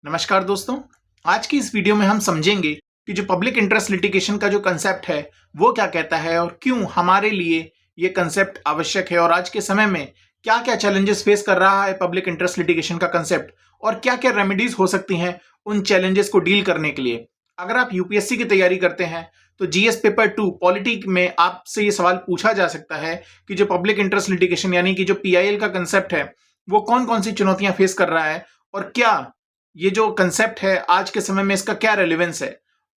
नमस्कार दोस्तों। आज की इस वीडियो में हम समझेंगे कि जो पब्लिक इंटरेस्ट लिटिगेशन का जो कंसेप्ट है वो क्या कहता है और क्यों हमारे लिए ये कंसेप्ट आवश्यक है और आज के समय में क्या क्या चैलेंजेस फेस कर रहा है पब्लिक इंटरेस्ट लिटिगेशन का कंसेप्ट और क्या क्या रेमेडीज हो सकती हैं उन चैलेंजेस को डील करने के लिए। अगर आप यूपीएससी की तैयारी करते हैं तो जीएस पेपर 2 पॉलिटी में आपसे ये सवाल पूछा जा सकता है कि जो पब्लिक इंटरेस्ट लिटिगेशन यानी कि जो पीआईएल का कंसेप्ट है वो कौन कौन सी चुनौतियां फेस कर रहा है और क्या ये जो कंसेप्ट है आज के समय में इसका क्या रेलेवेंस है।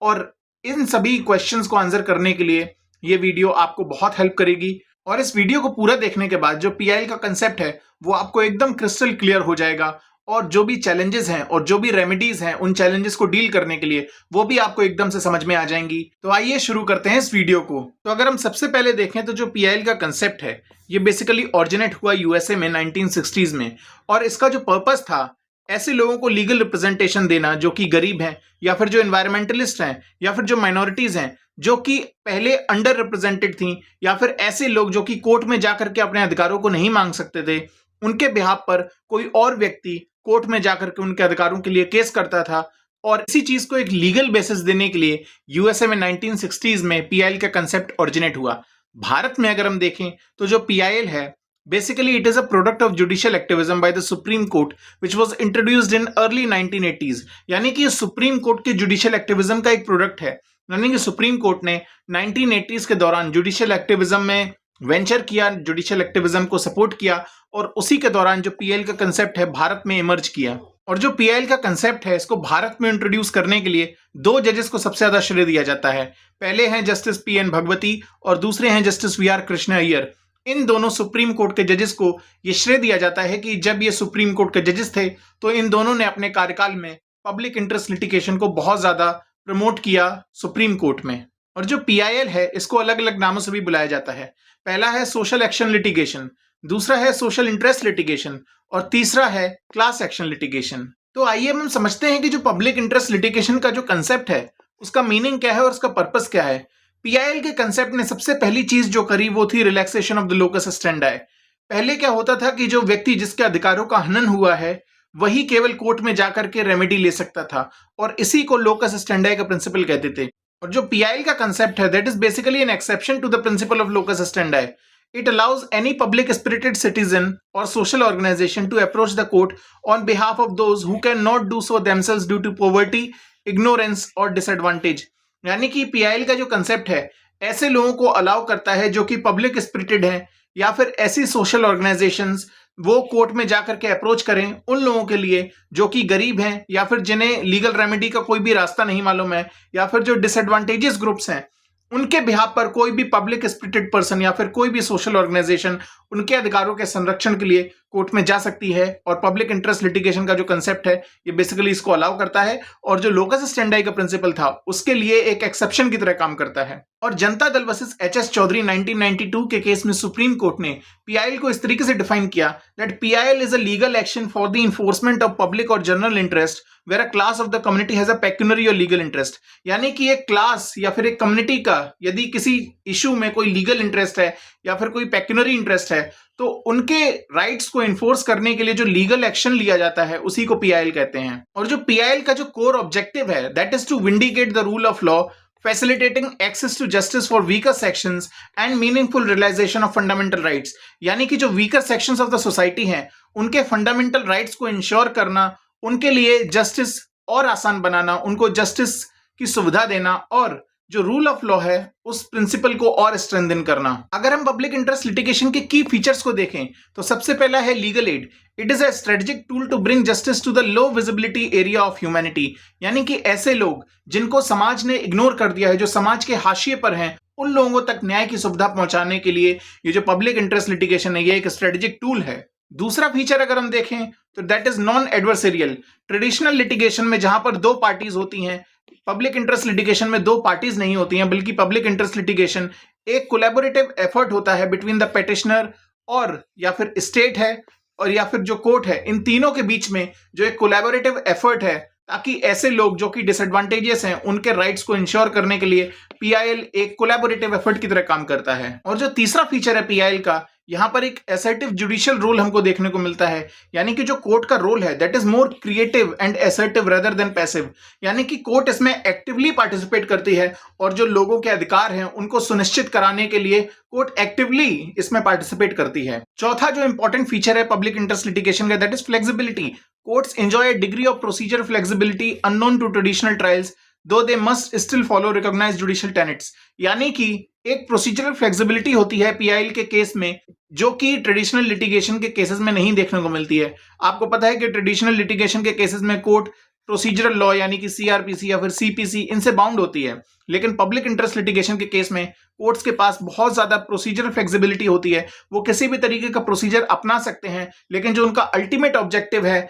और इन सभी क्वेश्चंस को आंसर करने के लिए ये वीडियो आपको बहुत हेल्प करेगी और इस वीडियो को पूरा देखने के बाद जो पीआईएल का कंसेप्ट है वो आपको एकदम क्रिस्टल क्लियर हो जाएगा और जो भी चैलेंजेस हैं और जो भी रेमेडीज हैं उन चैलेंजेस को डील करने के लिए वो भी आपको एकदम से समझ में आ जाएंगी। तो आइए शुरू करते हैं इस वीडियो को। तो अगर हम सबसे पहले देखें तो जो पीआईएल का कंसेप्ट है ये बेसिकली ऑरिजिनेट हुआ यूएसए में 1960s में और इसका जो पर्पस था ऐसे लोगों को लीगल रिप्रेजेंटेशन देना जो कि गरीब हैं या फिर जो एनवायरमेंटलिस्ट हैं या फिर जो माइनॉरिटीज हैं जो कि पहले अंडर रिप्रेजेंटेड थी या फिर ऐसे लोग जो कि कोर्ट में जाकर के अपने अधिकारों को नहीं मांग सकते थे, उनके बिहाफ पर कोई और व्यक्ति कोर्ट में जाकर के उनके अधिकारों के लिए केस करता था। और इसी चीज को एक लीगल बेसिस देने के लिए यूएसए में 1960s में पीआईएल का कंसेप्ट ओरिजिनेट हुआ। भारत में अगर हम देखें तो जो पीआईएल है basically it is a product of judicial activism by the Supreme Court which was introduced in early 1980s। यानी कि सुप्रीम कोर्ट के जुडिशियल एक्टिविज्म का एक प्रोडक्ट है। यानी कि सुप्रीम कोर्ट ने 1980s के दौरान जुडिशियल एक्टिविज्म में वेंचर किया, जुडिशियल एक्टिविज्म को सपोर्ट किया और उसी के दौरान जो पीएल का कंसेप्ट है भारत में इमर्ज किया। और जो पीएल का कंसेप्ट है इसको भारत में इंट्रोड्यूस करने के लिए दो जजेस को सबसे ज्यादा श्रेय दिया जाता है। पहले हैं जस्टिस पीएन भगवती और दूसरे हैं जस्टिस वीआर कृष्ण अय्यर। इन दोनों सुप्रीम कोर्ट के जजेस को यह श्रेय दिया जाता है कि जब ये सुप्रीम कोर्ट के जजेस थे तो इन दोनों ने अपने कार्यकाल में पब्लिक इंटरेस्ट लिटिगेशन को बहुत ज्यादा प्रमोट किया सुप्रीम कोर्ट में। और जो पीआईएल है इसको अलग अलग नामों से भी बुलाया जाता है। पहला है सोशल एक्शन लिटिगेशन, दूसरा है सोशल इंटरेस्ट लिटिगेशन और तीसरा है क्लास एक्शन लिटिगेशन। तो आइए हम समझते हैं कि जो पब्लिक इंटरेस्ट लिटिगेशन का जो कंसेप्ट है उसका मीनिंग क्या है और उसका पर्पस क्या है। पीआईएल के कंसेप्ट ने सबसे पहली चीज जो करी वो थी रिलैक्सेशन ऑफ द लोकस स्टैंडाई। पहले क्या होता था कि जो व्यक्ति जिसके अधिकारों का हनन हुआ है वही केवल कोर्ट में जाकर के रेमेडी ले सकता था और इसी को लोकस स्टैंडाई का प्रिंसिपल कहते थे। और जो पीआईएल का कंसेप्ट है that is basically an exception to the principle of locus standi. It allows any public spirited citizen or social organization to approach the court on behalf of those who cannot do so themselves due to poverty, ignorance or disadvantage। यानी कि PIL का जो concept है ऐसे लोगों को allow करता है जो कि पब्लिक स्पिरिटेड हैं या फिर ऐसी सोशल ऑर्गेनाइजेशंस वो कोर्ट में जाकर के अप्रोच करें उन लोगों के लिए जो कि गरीब हैं या फिर जिन्हें लीगल रेमेडी का कोई भी रास्ता नहीं मालूम है या फिर जो डिसएडवांटेजेस ग्रुप्स हैं उनके बिहाफ पर कोई भी पब्लिक स्पिरिटेड पर्सन या फिर कोई भी सोशल ऑर्गेनाइजेशन उनके अधिकारों के संरक्षण के लिए कोर्ट में जा सकती है। और पब्लिक इंटरेस्ट लिटिगेशन का जो कंसेप्ट है ये बेसिकली इसको अलाउ करता है और जो लोकस स्टैंडाई का प्रिंसिपल था उसके लिए एक एक्सेप्शन की तरह काम करता है। और जनता दल वर्सेस एचएस चौधरी 1992 के केस में सुप्रीम कोर्ट ने पीआईएल को इस तरीके से डिफाइन किया that PIL is a legal action for the enforcement of public or general interest where a class of the community has a pecuniary or legal interest. यानी कि एक क्लास या फिर एक कम्युनिटी का यदि किसी इशू में कोई लीगल इंटरेस्ट है या फिर कोई पेक्यूनरी इंटरेस्ट है तो उनके राइट्स को इन्फोर्स करने के लिए जो लीगल एक्शन लिया जाता है उसी को पीआईएल कहते हैं। और जो पीआईएल का जो कोर ऑब्जेक्टिव है that is to vindicate the rule of law, facilitating access to justice for weaker sections and meaningful realization of fundamental rights। यानी कि जो weaker sections of the society हैं उनके fundamental rights को ensure करना, उनके लिए justice और आसान बनाना, उनको justice की सुविधा देना और जो रूल ऑफ लॉ है उस प्रिंसिपल को और स्ट्रेंथन करना। अगर हम पब्लिक इंटरेस्ट लिटिगेशन के की फीचर्स को देखें तो सबसे पहला है legal aid. It is a strategic tool to bring justice to the low visibility area of humanity. यानी कि ऐसे लोग जिनको समाज ने इग्नोर कर दिया है, जो समाज के हाशिए पर हैं, उन लोगों तक न्याय की सुविधा पहुंचाने के लिए ये जो पब्लिक इंटरेस्ट लिटिगेशन है ये एक स्ट्रेटेजिक टूल है। दूसरा फीचर अगर हम देखें तो that is non adversarial. Traditional litigation में जहां पर दो पार्टीज होती हैं, पब्लिक इंटरेस्ट लिटिगेशन में दो पार्टीज नहीं होती हैं बल्कि पब्लिक इंटरेस्ट लिटिगेशन एक कोलैबोरेटिव एफर्ट होता है बिटवीन द पेटिशनर और या फिर स्टेट है और या फिर जो कोर्ट है, इन तीनों के बीच में जो एक कोलैबोरेटिव एफर्ट है ताकि ऐसे लोग जो कि डिसएडवांटेजेस हैं उनके राइट्स को इंश्योर करने के लिए पीआईएल एक कोलैबोरेटिव एफर्ट की तरह काम करता है। और जो तीसरा फीचर है पीआईएल का, यहाँ पर एक असर्टिव जुडिशियल रोल हमको देखने को मिलता है, यानी कि जो कोर्ट का रोल है that is more creative and assertive rather than passive, यानी कि कोर्ट इसमें एक्टिवली पार्टिसिपेट करती है और जो लोगों के अधिकार हैं उनको सुनिश्चित कराने के लिए कोर्ट एक्टिवली इसमें पार्टिसिपेट करती है। चौथा जो इंपॉर्टेंट फीचर है पब्लिक इंटरेस्ट लिटिगेशन का that is flexibility. Courts enjoy a degree of procedure flexibility unknown to traditional trials, though they must still follow recognized judicial tenets। यानी कि एक प्रोसीजरल फ्लेक्सिबिलिटी होती है पीआईएल के केस में जो कि ट्रेडिशनल लिटिगेशन के केसेस में नहीं देखने को मिलती है। आपको पता है कि ट्रेडिशनल लिटिगेशन के केसेस में कोर्ट प्रोसीजरल लॉ यानी कि सीआरपीसी या फिर सीपीसी इनसे बाउंड होती है, लेकिन पब्लिक इंटरेस्ट लिटिगेशन के केस में कोर्ट्स के पास बहुत ज्यादा प्रोसीजरल फ्लेक्सिबिलिटी होती है। वो किसी भी तरीके का प्रोसीजर अपना सकते हैं, लेकिन जो उनका अल्टीमेट ऑब्जेक्टिव है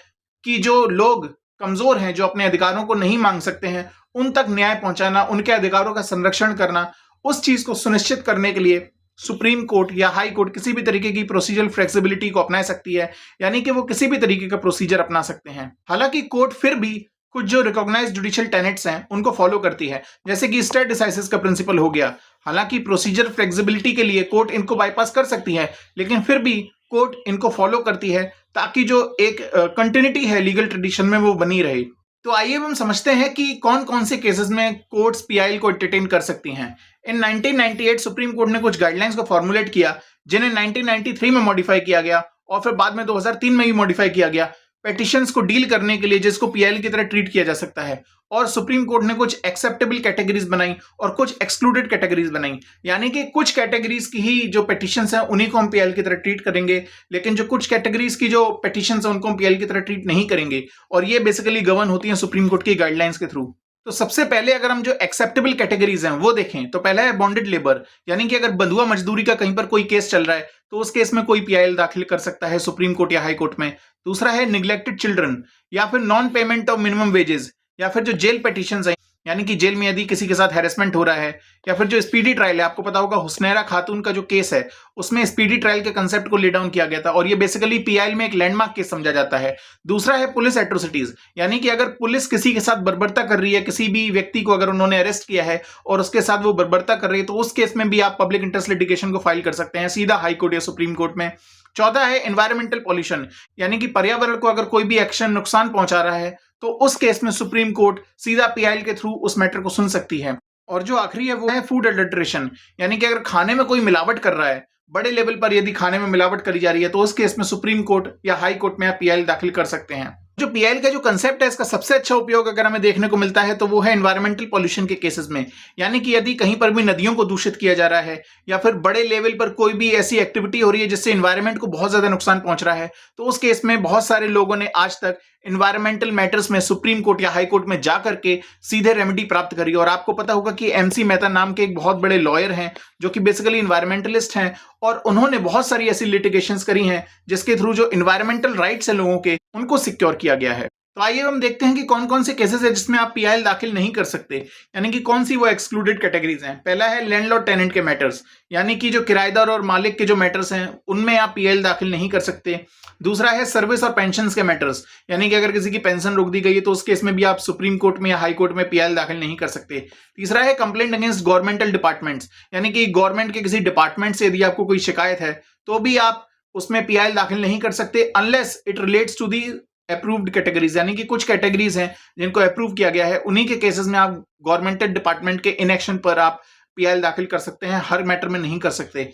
कि जो लोग कमजोर हैं, जो अपने अधिकारों को नहीं मांग सकते हैं, उन तक न्याय पहुंचाना, उनके अधिकारों का संरक्षण करना, उस चीज को सुनिश्चित करने के लिए सुप्रीम कोर्ट या हाई कोर्ट किसी भी तरीके की प्रोसीजरल फ्लेक्सिबिलिटी को अपना सकती है, यानी कि वो किसी भी तरीके का प्रोसीजर अपना सकते हैं। हालांकि कोर्ट फिर भी कुछ जो रिकॉग्नाइज्ड जुडिशियल टेनेट्स हैं उनको फॉलो करती है, जैसे कि स्टेट डिसाइसिस का प्रिंसिपल हो गया। हालांकि प्रोसीजर फ्लेक्सिबिलिटी के लिए कोर्ट इनको बाईपास कर सकती है, लेकिन फिर भी कोर्ट इनको फॉलो करती है ताकि जो एक कंटिन्यूटी है लीगल ट्रेडिशन में वो बनी रहे। तो आइए हम समझते हैं कि कौन कौन से केसेस में कोर्ट्स पीआईएल को एंटरटेन कर सकती हैं। इन 1998 सुप्रीम कोर्ट ने कुछ गाइडलाइंस को फॉर्मुलेट किया, जिन्हें 1993 में मॉडिफाई किया गया और फिर बाद में 2003 में भी मॉडिफाई किया गया पेटिशंस को डील करने के लिए, जिसको पीआईएल की तरह ट्रीट किया जा सकता है। और सुप्रीम कोर्ट ने कुछ एक्सेप्टेबल कैटेगरीज बनाई और कुछ एक्सक्लूडेड कैटेगरीज बनाई, यानी कि कुछ कैटेगरीज की ही जो पेटिशंस हैं उन्हीं को हम पीआईएल की तरह ट्रीट करेंगे, लेकिन जो कुछ कैटेगरीज की जो पेटिशंस हैं उनको हम पीआईएल की तरह ट्रीट नहीं करेंगे। और ये बेसिकली गवर्न होती हैं सुप्रीम कोर्ट की गाइडलाइंस के थ्रू। तो सबसे पहले अगर हम जो एक्सेप्टेबल कैटेगरीज हैं वो देखें तो पहला है बॉन्डेड लेबर, यानी कि अगर बंधुआ मजदूरी का कहीं पर कोई केस चल रहा है तो उस केस में कोई पीआईएल दाखिल कर सकता है सुप्रीम कोर्ट या हाई कोर्ट में। दूसरा है निग्लेक्टेड चिल्ड्रन, या फिर non payment of minimum wages, या फिर जो जेल पेटिशंस हैं, यानी कि जेल में यदि किसी के साथ हैरेसमेंट हो रहा है, या फिर जो स्पीडी ट्रायल है, आपको पता होगा हुस्नैरा खातून का जो केस है उसमें स्पीडी ट्रायल के कंसेप्ट को ले डाउन किया गया था और ये बेसिकली पीआईएल में एक लैंडमार्क केस समझा जाता है। दूसरा है पुलिस एट्रोसिटीज, यानी कि अगर पुलिस किसी के साथ बर्बरता कर रही है, किसी भी व्यक्ति को अगर उन्होंने अरेस्ट किया है और उसके साथ वो बर्बरता कर रही है, तो उस केस में भी आप पब्लिक इंटरेस्ट लिटिगेशन को फाइल कर सकते हैं सीधा हाई कोर्ट या सुप्रीम कोर्ट में। चौथा है एनवायरमेंटल पॉल्यूशन, यानी कि पर्यावरण को अगर कोई भी एक्शन नुकसान पहुंचा रहा है तो उस केस में सुप्रीम कोर्ट सीधा पीआईएल के थ्रू उस मैटर को सुन सकती है। और जो आखिरी है वो है फूड एडल्ट्रेशन, यानी कि अगर खाने में कोई मिलावट कर रहा है, बड़े लेवल पर यदि खाने में मिलावट करी जा रही है, तो उस केस में सुप्रीम कोर्ट या हाई कोर्ट में आप पीआईएल दाखिल कर सकते हैं। जो पीआईएल का जो कंसेप्ट है इसका सबसे अच्छा उपयोग अगर हमें देखने को मिलता है तो वो है एनवायरमेंटल पॉल्यूशन के केसेस में, यानी कि यदि कहीं पर भी नदियों को दूषित किया जा रहा है या फिर बड़े लेवल पर कोई भी ऐसी एक्टिविटी हो रही है जिससे एनवायरमेंट को बहुत ज्यादा नुकसान पहुंच रहा है, तो उस केस में बहुत सारे लोगों ने आज तक एनवायरमेंटल मैटर्स में सुप्रीम कोर्ट या हाई कोर्ट में जा करके सीधे रेमेडी प्राप्त करी। और आपको पता होगा कि एमसी मेहता नाम के एक बहुत बड़े लॉयर हैं जो कि बेसिकली एनवायरमेंटलिस्ट हैं और उन्होंने बहुत सारी ऐसी लिटिगेशंस करी हैं जिसके थ्रू जो एनवायरमेंटल राइट्स है लोगों के उनको सिक्योर किया गया है। तो आइए हम देखते हैं कि कौन कौन से केसेस है जिसमें आप पीआईएल दाखिल नहीं कर सकते, यानी कि कौन सी वो एक्सक्लूडेड कैटेगरीज हैं। पहला है लैंडलॉर्ड टेनेंट के मैटर्स, यानी कि जो किराएदार और मालिक के जो मैटर्स हैं उनमें आप पीआईएल दाखिल नहीं कर सकते। दूसरा है सर्विस और पेंशन के मैटर्स, यानी कि अगर किसी की पेंशन रोक दी गई है तो उस केस में भी आप सुप्रीम कोर्ट में या हाई कोर्ट में पीआईएल दाखिल नहीं कर सकते। तीसरा है कंप्लेंट अगेंस्ट गवर्नमेंटल डिपार्टमेंट्स, यानी कि गवर्नमेंट के किसी डिपार्टमेंट से यदि आपको कोई शिकायत है तो भी आप उसमें पीआईएल दाखिल नहीं कर सकते unless it relates to the approved categories, यानी कि कुछ कैटेगरीज हैं जिनको अप्रूव किया गया है, उन्हीं के केसेस में आप गवर्नमेंटल डिपार्टमेंट के इनएक्शन पर आप पीआईएल दाखिल कर सकते हैं, हर मैटर में नहीं कर सकते।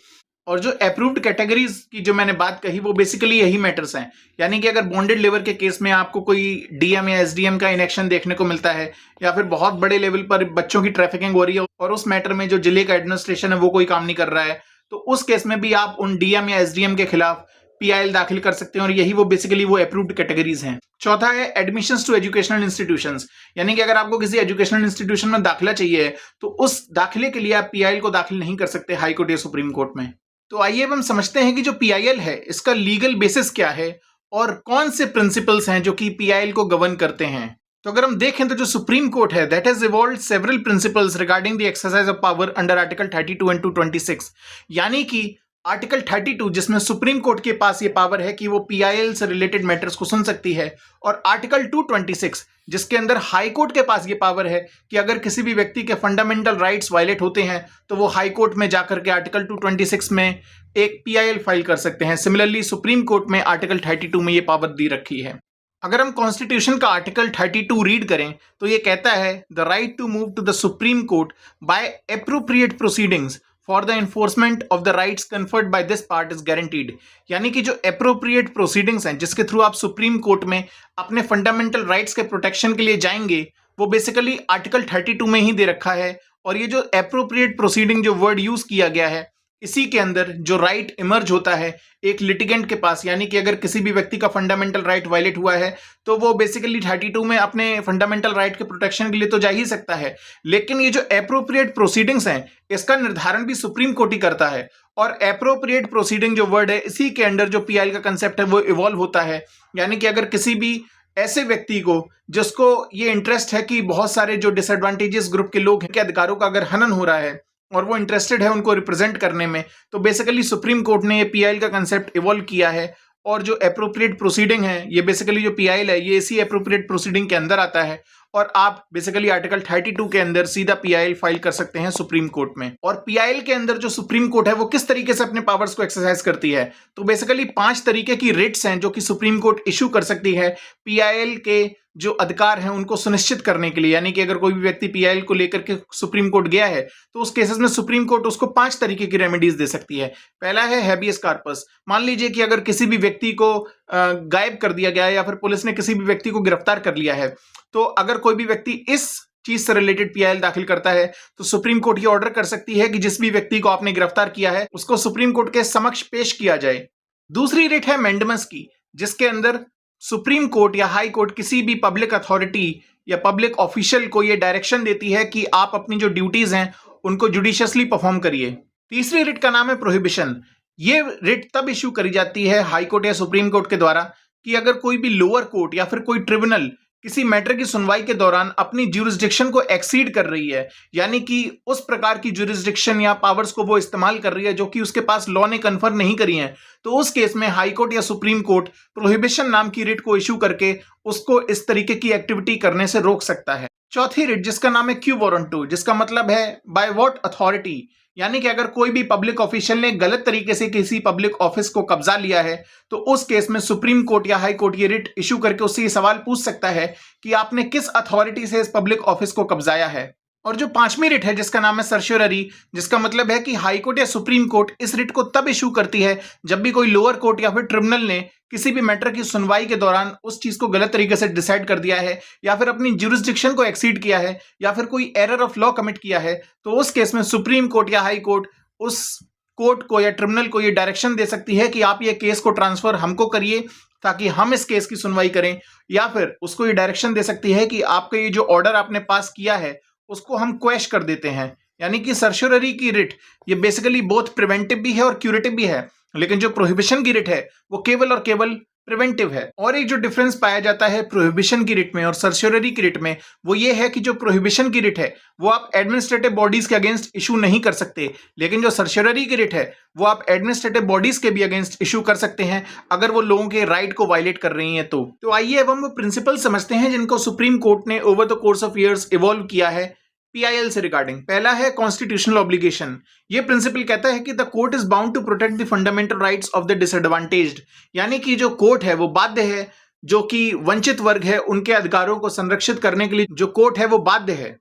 और जो अप्रूव्ड कैटेगरीज की जो मैंने बात कही वो बेसिकली यही मैटर्स हैं, यानी कि अगर बॉन्डेड लेबर के केस में आपको कोई डीएम या एसडीएम का इनएक्शन देखने को मिलता है या फिर बहुत बड़े लेवल पर बच्चों की ट्रैफिकिंग हो रही है और उस मैटर में जो जिले का एडमिनिस्ट्रेशन है वो कोई काम नहीं कर रहा है, तो उस केस में भी आप उन डीएम या एसडीएम के खिलाफ पीआईएल दाखिल कर सकते हैं और यही वो बेसिकली वो अप्रूव्ड कैटेगरीज हैं। चौथा है एडमिशंस टू एजुकेशनल इंस्टीट्यूशंस, यानी कि अगर आपको किसी एजुकेशनल इंस्टीट्यूशन में दाखिला चाहिए तो उस दाखिले के लिए आप पीआईएल को दाखिल नहीं कर सकते हाई कोर्ट या सुप्रीम कोर्ट में। तो आइए अब हम समझते हैं कि जो पीआईएल है इसका लीगल बेसिस क्या है और कौन से प्रिंसिपल्स हैं जो कि पीआईएल को गवर्न करते हैं। तो अगर हम देखें तो जो सुप्रीम कोर्ट है that has evolved several principles regarding the exercise of power under article 32 and 226, यानी कि आर्टिकल 32 जिसमें सुप्रीम कोर्ट के पास ये पावर है कि वो पीआईएल से रिलेटेड मैटर्स को सुन सकती है, और आर्टिकल 226 जिसके अंदर हाई कोर्ट के पास ये पावर है कि अगर किसी भी व्यक्ति के फंडामेंटल राइट्स वायलेट होते हैं तो वो हाई कोर्ट में जाकर के आर्टिकल 226 में एक पीआईएल फाइल कर सकते हैं। सिमिलरली सुप्रीम कोर्ट में आर्टिकल 32 में ये पावर दी रखी है। अगर हम कॉन्स्टिट्यूशन का आर्टिकल 32 रीड करें तो ये कहता है the right to move to the supreme court by appropriate proceedings for the enforcement of the rights conferred by this part is guaranteed. यानी कि जो एप्रोप्रिएट प्रोसीडिंग्स हैं जिसके थ्रू आप सुप्रीम कोर्ट में अपने फंडामेंटल राइट्स के प्रोटेक्शन के लिए जाएंगे, वो बेसिकली आर्टिकल 32 में ही दे रखा है। और ये जो एप्रोप्रिएट प्रोसीडिंग जो वर्ड यूज किया गया है, इसी के अंदर जो राइट इमर्ज होता है एक लिटिगेंट के पास, यानी कि अगर किसी भी व्यक्ति का फंडामेंटल राइट वायलेट हुआ है तो वो बेसिकली 32 में अपने फंडामेंटल राइट के प्रोटेक्शन के लिए तो जा ही सकता है, लेकिन ये जो एप्रोप्रिएट प्रोसीडिंग्स हैं इसका निर्धारण भी सुप्रीम कोर्ट ही करता है। और एप्रोप्रिएट प्रोसीडिंग जो वर्ड है, इसी के अंदर जो पीआईएल का कंसेप्ट है वो इवॉल्व होता है। यानी कि अगर किसी भी ऐसे व्यक्ति को जिसको ये इंटरेस्ट है कि बहुत सारे जो डिसएडवांटेजेस ग्रुप के लोग हैं के अधिकारों का अगर हनन हो रहा है और वो इंटरेस्टेड है उनको रिप्रेजेंट करने में, तो बेसिकली सुप्रीम कोर्ट ने ये पीआईएल का कंसेप्ट इवॉल्व किया है। और जो एप्रोप्रिएट प्रोसीडिंग है, ये बेसिकली जो पीआईएल है ये इसी एप्रोप्रिएट प्रोसीडिंग के अंदर आता है, और आप बेसिकली आर्टिकल 32 के अंदर सीधा पीआईएल फाइल कर सकते हैं सुप्रीम कोर्ट में। और पीआईएल के अंदर जो सुप्रीम कोर्ट है वो किस तरीके से अपने पावर्स को एक्सरसाइज करती है, तो बेसिकली 5 तरीके की रिट्स हैं जो कि सुप्रीम कोर्ट इशू कर सकती है पीआईएल के जो अधिकार हैं उनको सुनिश्चित करने के लिए। यानी कि अगर कोई भी व्यक्ति पीआईएल को लेकर के सुप्रीम कोर्ट गया है तो उस केसेस में सुप्रीम कोर्ट उसको 5 तरीके की रेमेडीज दे सकती है। पहला है हैबियस कार्पस। मान लीजिए कि अगर किसी भी व्यक्ति को गायब कर दिया गया है या फिर पुलिस ने किसी भी व्यक्ति को गिरफ्तार कर लिया है, तो अगर कोई भी व्यक्ति इस चीज से रिलेटेड पीआईएल दाखिल करता है तो सुप्रीम कोर्ट ये ऑर्डर कर सकती है कि जिस भी व्यक्ति को आपने गिरफ्तार किया है उसको सुप्रीम कोर्ट के समक्ष पेश किया जाए। दूसरी रिट है मैंडेमस की, जिसके अंदर सुप्रीम कोर्ट या हाई कोर्ट किसी भी पब्लिक अथॉरिटी या पब्लिक ऑफिशियल को ये डायरेक्शन देती है कि आप अपनी जो ड्यूटीज हैं उनको जुडिशियसली परफॉर्म करिए। तीसरी रिट का नाम है प्रोहिबिशन। ये रिट तब इश्यू करी जाती है हाई कोर्ट या सुप्रीम कोर्ट के द्वारा कि अगर कोई भी लोअर कोर्ट या फिर कोई ट्रिब्यूनल किसी मैटर की सुनवाई के दौरान अपनी ज्यूरिसडिक्शन को एक्सीड कर रही है, यानी कि उस प्रकार की ज्यूरिसडिक्शन या पावर्स को वो इस्तेमाल कर रही है जो कि उसके पास लॉ ने कन्फर्म नहीं करी है, तो उस केस में हाई कोर्ट या सुप्रीम कोर्ट प्रोहिबिशन नाम की रिट को इशू करके उसको इस तरीके की एक्टिविटी करने से रोक सकता है। चौथी रिट जिसका नाम है क्यू वारंटो, जिसका मतलब है बाय व्हाट अथॉरिटी, यानी कि अगर कोई भी पब्लिक ऑफिशियल ने गलत तरीके से किसी पब्लिक ऑफिस को कब्जा लिया है तो उस केस में सुप्रीम कोर्ट या हाई कोर्ट ये रिट इशू करके उससे ये सवाल पूछ सकता है कि आपने किस अथॉरिटी से इस पब्लिक ऑफिस को कब्जाया है। और जो 5वीं रिट है जिसका नाम है सर्श्योररी, जिसका मतलब है कि हाई कोर्ट या सुप्रीम कोर्ट इस रिट को तब इशू करती है जब भी कोई लोअर कोर्ट या फिर ट्रिब्यूनल ने किसी भी मैटर की सुनवाई के दौरान उस चीज को गलत तरीके से डिसाइड कर दिया है या फिर अपनी ज्यूरिसडिक्शन को एक्सीड किया है या फिर कोई एरर ऑफ लॉ कमिट किया है, तो उस केस में सुप्रीम कोर्ट या हाई कोर्ट उस कोर्ट को या ट्रिब्यूनल को ये डायरेक्शन दे सकती है कि आप ये केस को ट्रांसफर हमको करिए ताकि हम इस केस की सुनवाई करें, या फिर उसको ये डायरेक्शन दे सकती है कि आपका ये जो ऑर्डर आपने पास किया है उसको हम क्वेश कर देते हैं। यानी कि सर्श्योररी की रिट ये बेसिकली बोथ प्रिवेंटिव भी है और क्यूरेटिव भी है, लेकिन जो प्रोहिबिशन की रिट है वो केवल और केवल प्रिवेंटिव है। और एक जो डिफरेंस पाया जाता है प्रोहिबिशन की रिट में और सर्श्योररी की रिट में वो ये है कि जो प्रोहिबिशन की रिट है वो आप एडमिनिस्ट्रेटिव बॉडीज के अगेंस्ट इशू नहीं कर सकते, लेकिन जो सर्श्योररी की रिट है वो आप एडमिनिस्ट्रेटिव बॉडीज के भी अगेंस्ट इशू कर सकते हैं अगर वो लोगों के राइट को वायलेट कर रही हैं। तो आइए अब हम वो प्रिंसिपल समझते हैं जिनको सुप्रीम कोर्ट ने over the course of years evolve किया है पीआईएल से रिगार्डिंग। पहला है कॉन्स्टिट्यूशनल ऑब्लिगेशन। ये प्रिंसिपल कहता है कि the court is bound to protect the fundamental rights of the disadvantaged, यानी कि जो कोर्ट है वो बाध्य है, जो कि वंचित वर्ग है उनके अधिकारों को संरक्षित करने के लिए जो कोर्ट है वो बाध्य है।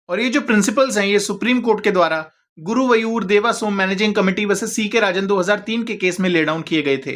और ये जो प्रिंसिपल्स हैं ये सुप्रीम कोर्ट के द्वारा Guruvayur Devaswom Managing Committee versus CK Rajan 2003 के केस में ले डाउन किए गए थे।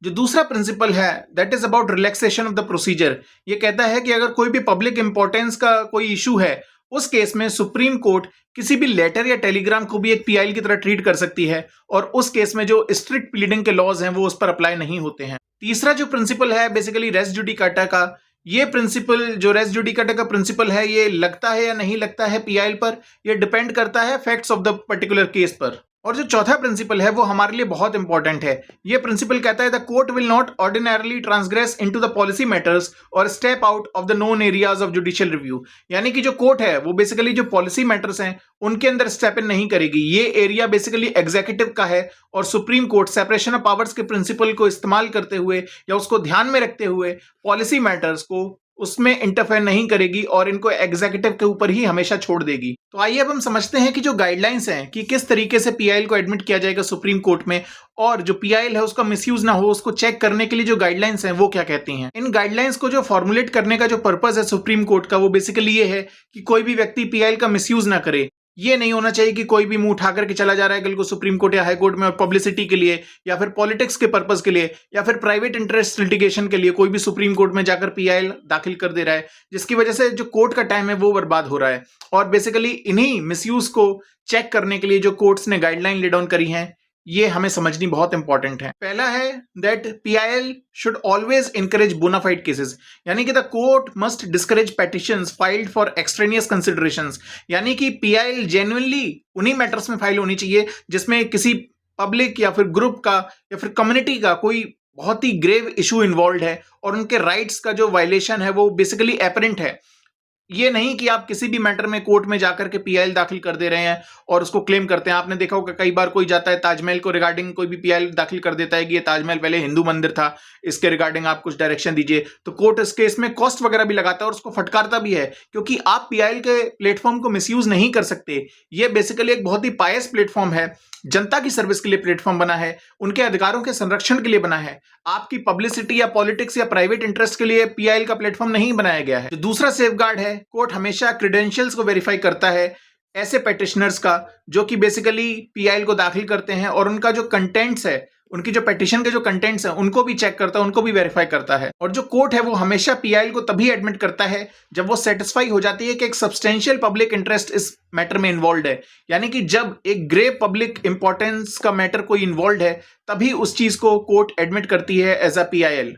जो दूसरा प्रिंसिपल है that is about relaxation of the procedure. ये कहता है कि अगर कोई भी पब्लिक इंपॉर्टेंस का कोई इशू है उस केस में सुप्रीम कोर्ट किसी भी लेटर या टेलीग्राम को भी एक पीआईएल की तरह ट्रीट कर सकती है और उस केस में जो स्ट्रिक्ट प्लीडिंग के लॉज हैं वो उस पर अप्लाई नहीं होते हैं। तीसरा जो प्रिंसिपल है बेसिकली रेस जुडिकाटा का, ये प्रिंसिपल जो रेस जुडिकाटा का प्रिंसिपल है ये लगता है या नहीं लगता है पीआईएल पर, ये डिपेंड करता है facts of the particular case पर। और जो चौथा प्रिंसिपल है वो हमारे लिए बहुत इंपॉर्टेंट है। ये प्रिंसिपल कहता है the court will not ordinarily transgress into the policy matters और step out of the known areas of judicial review. यानी कि जो कोर्ट है वो बेसिकली जो पॉलिसी मैटर्स हैं उनके अंदर स्टेप इन नहीं करेगी। ये एरिया बेसिकली एग्जीक्यूटिव का है और supreme court separation of powers के प्रिंसिपल को इस्तेमाल करते हुए या उसको ध्यान में रखते हुए पॉलिसी मैटर्स को उसमें इंटरफेयर नहीं करेगी और इनको एग्जीक्यूटिव के ऊपर ही हमेशा छोड़ देगी। तो आइए अब हम समझते हैं कि जो गाइडलाइंस हैं कि किस तरीके से पीआईएल को एडमिट किया जाएगा सुप्रीम कोर्ट में, और जो पीआईएल है उसका मिसयूज ना हो उसको चेक करने के लिए जो गाइडलाइंस हैं वो क्या कहती हैं। इन गाइडलाइंस को जो फॉर्मुलेट करने का जो पर्पस है सुप्रीम कोर्ट का, वो बेसिकली ये है कि कोई भी व्यक्ति पीआईएल का मिसयूज ना करे। ये नहीं होना चाहिए कि कोई भी मुंह उठा करके चला जा रहा है कल को सुप्रीम कोर्ट या हाई कोर्ट में और पब्लिसिटी के लिए या फिर पॉलिटिक्स के पर्पस के लिए या फिर प्राइवेट इंटरेस्ट लिटिगेशन के लिए कोई भी सुप्रीम कोर्ट में जाकर पीआईएल दाखिल कर दे रहा है, जिसकी वजह से जो कोर्ट का टाइम है वो बर्बाद हो रहा है। और बेसिकली इन्हीं मिसयूज को चेक करने के लिए जो कोर्ट्स ने गाइडलाइन ले डाउन करी हैं ये हमें समझनी बहुत इंपॉर्टेंट है। पहला है that PIL should always encourage bona fide cases, यानी कि the court must discourage petitions filed for extraneous considerations. यानी कि पीआईएल जेन्युइनली उन्हीं मैटर्स में फाइल होनी चाहिए जिसमें किसी पब्लिक या फिर ग्रुप का या फिर कम्युनिटी का कोई बहुत ही ग्रेव इशू इन्वॉल्व है और उनके राइट्स का जो वायलेशन है वो बेसिकली एपरेंट है। ये नहीं कि आप किसी भी मैटर में कोर्ट में जाकर के पीआईएल दाखिल कर दे रहे हैं और उसको क्लेम करते हैं। आपने देखा होगा कई बार कोई जाता है ताजमहल को रिगार्डिंग कोई भी पीआईएल दाखिल कर देता है कि ये ताजमहल पहले हिंदू मंदिर था, इसके रिगार्डिंग आप कुछ डायरेक्शन दीजिए, तो कोर्ट इस केस में कॉस्ट वगैरह भी लगाता है और उसको फटकारता भी है, क्योंकि आप पीआईएल के प्लेटफॉर्म को मिसयूज नहीं कर सकते। ये बेसिकली एक बहुत ही पायस प्लेटफॉर्म है, जनता की सर्विस के लिए प्लेटफॉर्म बना है, उनके अधिकारों के संरक्षण के लिए बना है। आपकी पब्लिसिटी या पॉलिटिक्स या प्राइवेट इंटरेस्ट के लिए पीआईएल का प्लेटफॉर्म नहीं बनाया गया है। जो दूसरा सेफगार्ड है, कोर्ट हमेशा क्रेडेंशियल्स को वेरीफाई करता है ऐसे पेटिशनर्स का जो कि बेसिकली पीआईएल को दाखिल करते हैं और उनका जो कंटेंट्स है, उनकी जो पेटिशन के जो कंटेंट्स हैं उनको भी चेक करता है, उनको भी वेरीफाई करता है। और जो कोर्ट है वो हमेशा पीआईएल को तभी एडमिट करता है जब वो सेटिस्फाई हो जाती है कि एक सब्सटेंशियल पब्लिक इंटरेस्ट इस मैटर में इन्वॉल्व है। यानी कि जब एक ग्रेव पब्लिक इंपॉर्टेंस का मैटर कोई इन्वॉल्व है तभी उस चीज को कोर्ट एडमिट करती है एज अ पीआईएल।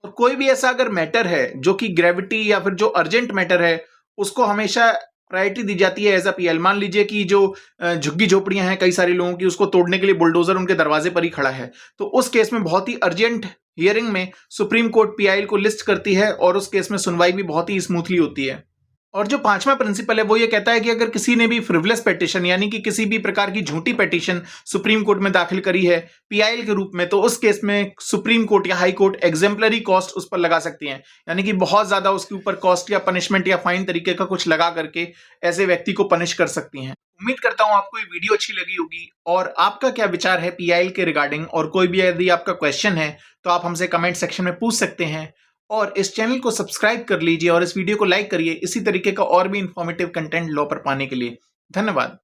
और कोई भी ऐसा अगर मैटर है जो कि ग्रेविटी या फिर जो अर्जेंट मैटर है उसको हमेशा प्रायोरिटी दी जाती है एज अ पीएल। मान लीजिए कि जो झुग्गी झोपड़ियां हैं कई सारे लोगों की, उसको तोड़ने के लिए बुलडोजर उनके दरवाजे पर ही खड़ा है, तो उस केस में बहुत ही अर्जेंट हियरिंग में सुप्रीम कोर्ट पीआईएल को लिस्ट करती है और उस केस में सुनवाई भी बहुत ही स्मूथली होती है। और जो पांचवा प्रिंसिपल है वो ये कहता है कि अगर किसी ने भी फ्रिवलेस पेटिशन यानी कि किसी भी प्रकार की झूठी पेटिशन सुप्रीम कोर्ट में दाखिल करी है पीआईएल के रूप में, तो उस केस में सुप्रीम कोर्ट या हाई कोर्ट एग्जेम्पलरी कॉस्ट उस पर लगा सकती है। यानी कि बहुत ज्यादा उसके ऊपर कॉस्ट या पनिशमेंट या फाइन तरीके का कुछ लगा करके ऐसे व्यक्ति को पनिश कर सकती हैं। उम्मीद करता हूं आपको ये वीडियो अच्छी लगी होगी और आपका क्या विचार है पीआईएल के रिगार्डिंग, और कोई भी यदि आपका क्वेश्चन है तो आप हमसे कमेंट सेक्शन में पूछ सकते हैं। और इस चैनल को सब्सक्राइब कर लीजिए और इस वीडियो को लाइक करिए इसी तरीके का और भी इंफॉर्मेटिव कंटेंट लॉ पर पाने के लिए। धन्यवाद।